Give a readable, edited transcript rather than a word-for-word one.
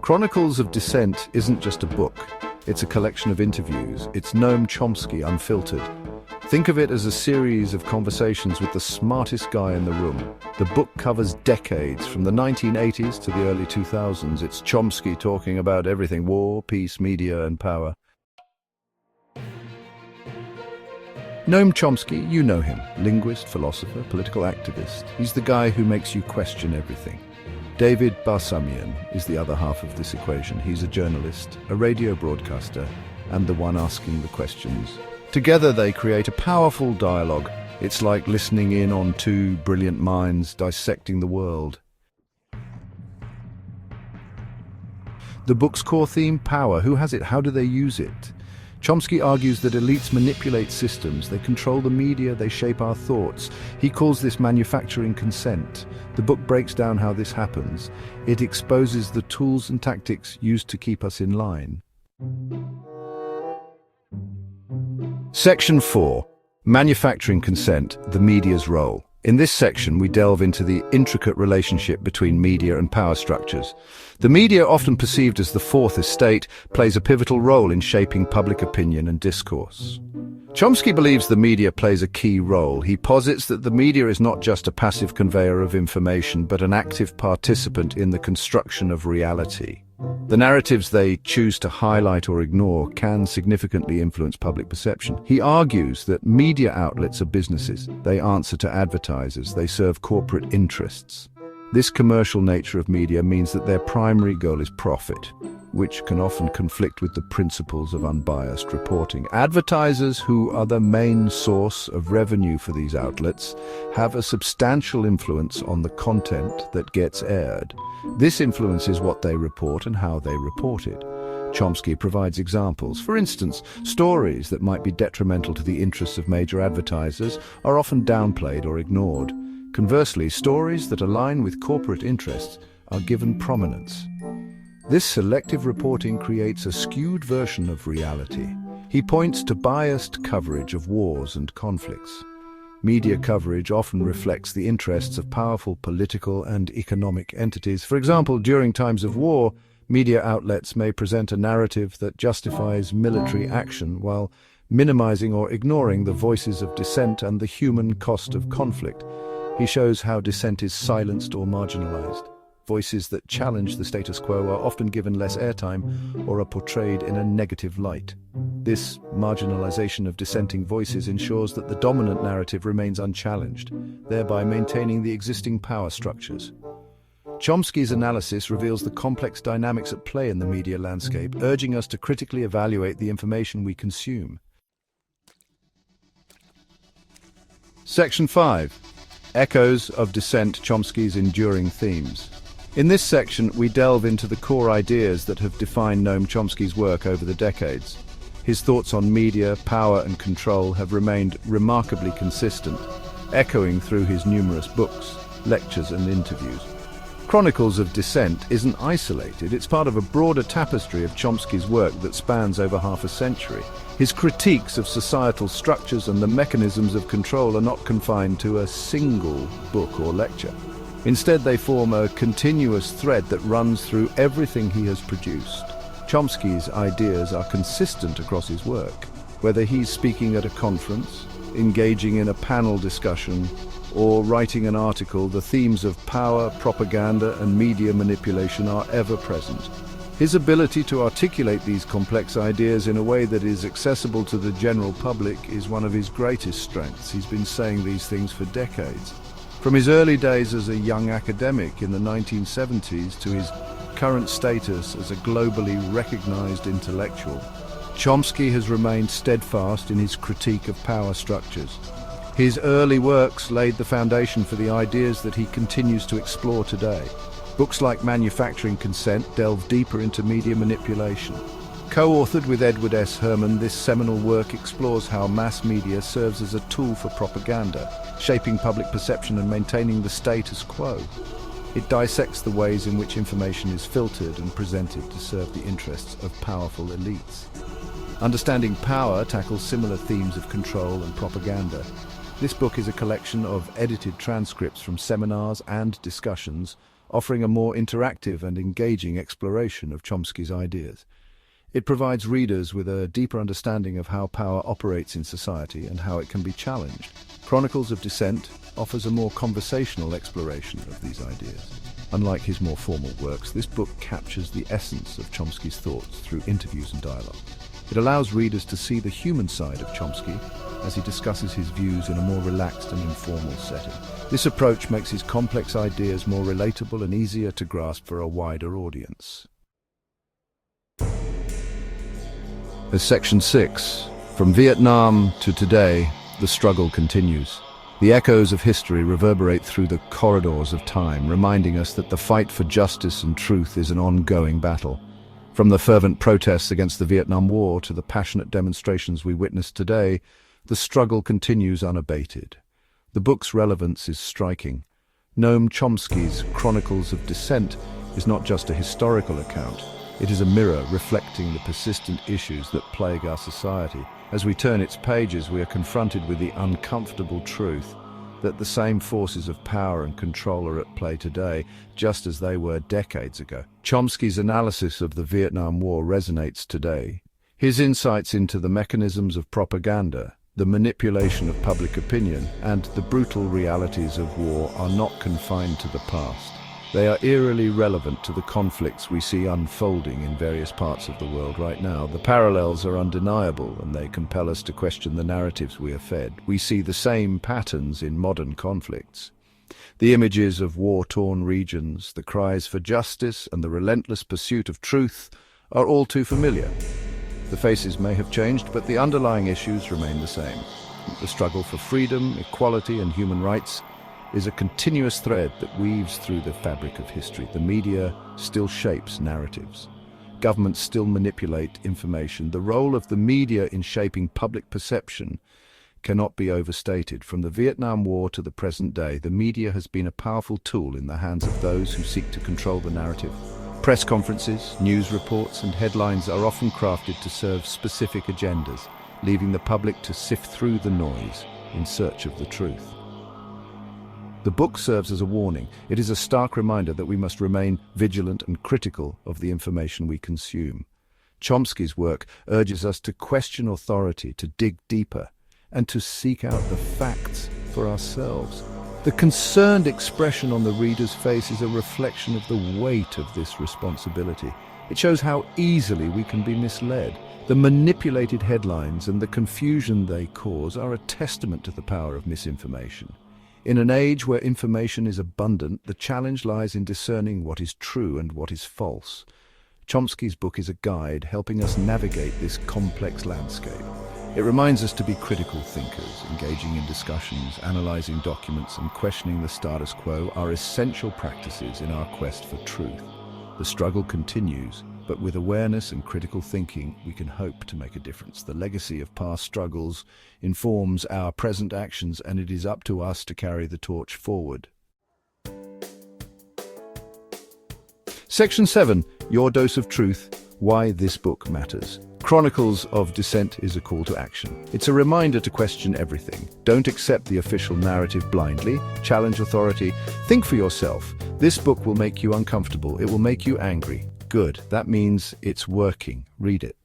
Chronicles of Dissent isn't just a book. It's a collection of interviews. It's Noam Chomsky unfiltered. Think of it as a series of conversations with the smartest guy in the room. The book covers decades, from the 1980s to the early 2000s. It's Chomsky talking about everything: war, peace, media, and power. Noam Chomsky, you know him. Linguist, philosopher, political activist. He's the guy who makes you question everything. David Barsamian is the other half of this equation. He's a journalist, a radio broadcaster, and the one asking the questions. Together they create a powerful dialogue. It's like listening in on two brilliant minds dissecting the world. The book's core theme, power. Who has it? How do they use it? Chomsky argues that elites manipulate systems, they control the media, they shape our thoughts. He calls this manufacturing consent. The book breaks down how this happens. It exposes the tools and tactics used to keep us in line. Section 4. Manufacturing consent, the media's role. In this section, we delve into the intricate relationship between media and power structures. The media, often perceived as the fourth estate, plays a pivotal role in shaping public opinion and discourse. Chomsky believes the media plays a key role. He posits that the media is not just a passive conveyor of information, but an active participant in the construction of reality. The narratives they choose to highlight or ignore can significantly influence public perception. He argues that media outlets are businesses. They answer to advertisers. They serve corporate interests. This commercial nature of media means that their primary goal is profit, which can often conflict with the principles of unbiased reporting. Advertisers, who are the main source of revenue for these outlets, have a substantial influence on the content that gets aired. This influences what they report and how they report it. Chomsky provides examples. For instance, stories that might be detrimental to the interests of major advertisers are often downplayed or ignored. Conversely, stories that align with corporate interests are given prominence. This selective reporting creates a skewed version of reality. He points to biased coverage of wars and conflicts. Media coverage often reflects the interests of powerful political and economic entities. For example, during times of war, media outlets may present a narrative that justifies military action while minimizing or ignoring the voices of dissent and the human cost of conflict. He shows how dissent is silenced or marginalized. Voices that challenge the status quo are often given less airtime or are portrayed in a negative light. This marginalization of dissenting voices ensures that the dominant narrative remains unchallenged, thereby maintaining the existing power structures. Chomsky's analysis reveals the complex dynamics at play in the media landscape, urging us to critically evaluate the information we consume. Section 5. Echoes of Dissent, Chomsky's enduring themes. In this section, we delve into the core ideas that have defined Noam Chomsky's work over the decades. His thoughts on media, power, and control have remained remarkably consistent, echoing through his numerous books, lectures, and interviews. Chronicles of Dissent isn't isolated. It's part of a broader tapestry of Chomsky's work that spans over half a century. His critiques of societal structures and the mechanisms of control are not confined to a single book or lecture. Instead, they form a continuous thread that runs through everything he has produced. Chomsky's ideas are consistent across his work. Whether he's speaking at a conference, engaging in a panel discussion, or writing an article, the themes of power, propaganda, and media manipulation are ever present. His ability to articulate these complex ideas in a way that is accessible to the general public is one of his greatest strengths. He's been saying these things for decades. From his early days as a young academic in the 1970s to his current status as a globally recognized intellectual, Chomsky has remained steadfast in his critique of power structures. His early works laid the foundation for the ideas that he continues to explore today. Books like Manufacturing Consent delve deeper into media manipulation. Co-authored with Edward S. Herman, this seminal work explores how mass media serves as a tool for propaganda, shaping public perception and maintaining the status quo. It dissects the ways in which information is filtered and presented to serve the interests of powerful elites. Understanding Power tackles similar themes of control and propaganda. This book is a collection of edited transcripts from seminars and discussions, offering a more interactive and engaging exploration of Chomsky's ideas. It provides readers with a deeper understanding of how power operates in society and how it can be challenged. Chronicles of Dissent offers a more conversational exploration of these ideas. Unlike his more formal works, this book captures the essence of Chomsky's thoughts through interviews and dialogue. It allows readers to see the human side of Chomsky as he discusses his views in a more relaxed and informal setting. This approach makes his complex ideas more relatable and easier to grasp for a wider audience. As Section 6, from Vietnam to today, the struggle continues. The echoes of history reverberate through the corridors of time, reminding us that the fight for justice and truth is an ongoing battle. From the fervent protests against the Vietnam War to the passionate demonstrations we witness today, the struggle continues unabated. The book's relevance is striking. Noam Chomsky's Chronicles of Dissent is not just a historical account. It is a mirror reflecting the persistent issues that plague our society. As we turn its pages, we are confronted with the uncomfortable truth that the same forces of power and control are at play today, just as they were decades ago. Chomsky's analysis of the Vietnam War resonates today. His insights into the mechanisms of propaganda, the manipulation of public opinion, and the brutal realities of war are not confined to the past. They are eerily relevant to the conflicts we see unfolding in various parts of the world right now. The parallels are undeniable, and they compel us to question the narratives we are fed. We see the same patterns in modern conflicts. The images of war-torn regions, the cries for justice, and the relentless pursuit of truth are all too familiar. The faces may have changed, but the underlying issues remain the same. The struggle for freedom, equality, and human rights is a continuous thread that weaves through the fabric of history. The media still shapes narratives. Governments still manipulate information. The role of the media in shaping public perception cannot be overstated. From the Vietnam War to the present day, the media has been a powerful tool in the hands of those who seek to control the narrative. Press conferences, news reports, and headlines are often crafted to serve specific agendas, leaving the public to sift through the noise in search of the truth. The book serves as a warning. It is a stark reminder that we must remain vigilant and critical of the information we consume. Chomsky's work urges us to question authority, to dig deeper, and to seek out the facts for ourselves. The concerned expression on the reader's face is a reflection of the weight of this responsibility. It shows how easily we can be misled. The manipulated headlines and the confusion they cause are a testament to the power of misinformation. In an age where information is abundant, the challenge lies in discerning what is true and what is false. Chomsky's book is a guide helping us navigate this complex landscape. It reminds us to be critical thinkers. Engaging in discussions, analyzing documents, and questioning the status quo are essential practices in our quest for truth. The struggle continues, but with awareness and critical thinking, we can hope to make a difference. The legacy of past struggles informs our present actions, and it is up to us to carry the torch forward. Section 7. Your Dose of Truth: Why This Book Matters. Chronicles of Dissent is a call to action. It's a reminder to question everything. Don't accept the official narrative blindly. Challenge authority. Think for yourself. This book will make you uncomfortable. It will make you angry. Good. That means it's working. Read it.